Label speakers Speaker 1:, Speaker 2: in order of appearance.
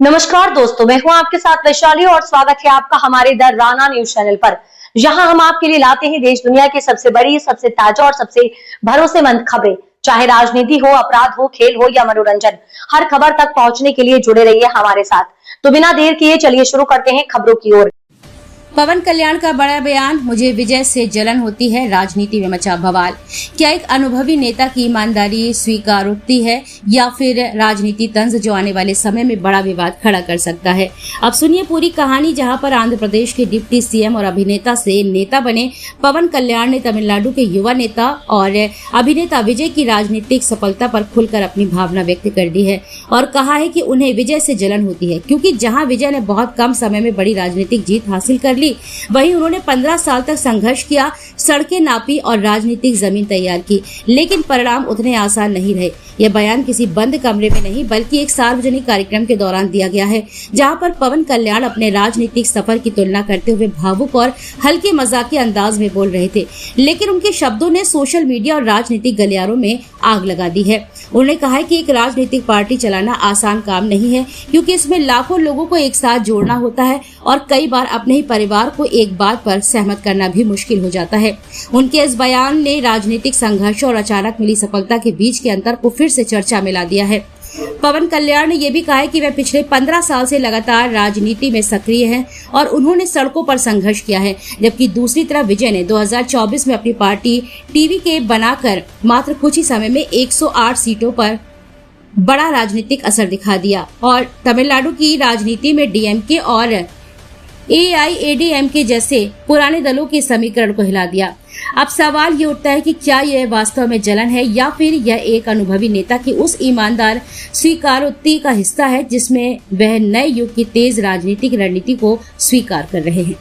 Speaker 1: नमस्कार दोस्तों, मैं हूं आपके साथ वैशाली और स्वागत है आपका हमारे द राना न्यूज चैनल पर। जहां हम आपके लिए लाते हैं देश दुनिया की सबसे बड़ी, सबसे ताजा और सबसे भरोसेमंद खबरें। चाहे राजनीति हो, अपराध हो, खेल हो या मनोरंजन, हर खबर तक पहुंचने के लिए जुड़े रहिए हमारे साथ। तो बिना देर किए चलिए शुरू करते हैं खबरों की ओर।
Speaker 2: पवन कल्याण का बड़ा बयान, मुझे विजय से जलन होती है, राजनीति में मचा बवाल। क्या एक अनुभवी नेता की ईमानदारी स्वीकारोक्ति है या फिर राजनीति तंज जो आने वाले समय में बड़ा विवाद खड़ा कर सकता है? अब सुनिए पूरी कहानी, जहां पर आंध्र प्रदेश के डिप्टी सीएम और अभिनेता से नेता बने पवन कल्याण ने तमिलनाडु के युवा नेता और अभिनेता विजय की राजनीतिक सफलता पर खुलकर अपनी भावना व्यक्त कर दी है और कहा है कि उन्हें विजय से जलन होती है, क्योंकि जहां विजय ने बहुत कम समय में बड़ी राजनीतिक जीत हासिल कर ली, वहीं उन्होंने 15 साल तक संघर्ष किया, सड़कें नापी और राजनीतिक जमीन तैयार की, लेकिन परिणाम उतने आसान नहीं रहे। यह बयान किसी बंद कमरे में नहीं बल्कि एक सार्वजनिक कार्यक्रम के दौरान दिया गया है, जहां पर पवन कल्याण अपने राजनीतिक सफर की तुलना करते हुए भावुक और हल्के मजाकिया अंदाज में बोल रहे थे, लेकिन उनके शब्दों ने सोशल मीडिया और राजनीतिक गलियारों में आग लगा दी है। उन्होंने कहा है कि एक राजनीतिक पार्टी चलाना आसान काम नहीं है, क्योंकि इसमें लाखों लोगों को एक साथ जोड़ना होता है और कई बार अपने ही परिवार को एक बात पर सहमत करना भी मुश्किल हो जाता है। उनके इस बयान ने राजनीतिक संघर्ष और अचानक मिली सफलता के बीच के अंतर को फिर से चर्चा में ला दिया है। पवन कल्याण ने यह भी कहा है कि वह पिछले 15 साल से लगातार राजनीति में सक्रिय हैं और उन्होंने सड़कों पर संघर्ष किया है, जबकि दूसरी तरफ विजय ने 2024 में अपनी पार्टी टीवीके बनाकर मात्र कुछ ही समय में 108 सीटों पर बड़ा राजनीतिक असर दिखा दिया और तमिलनाडु की राजनीति में डीएमके और एआईएडीएमके जैसे पुराने दलों के समीकरण को हिला दिया। अब सवाल ये उठता है कि क्या यह वास्तव में जलन है या फिर यह एक अनुभवी नेता की उस ईमानदार स्वीकारोक्ति का हिस्सा है जिसमें वह नए युग की तेज राजनीतिक रणनीति को स्वीकार कर रहे हैं।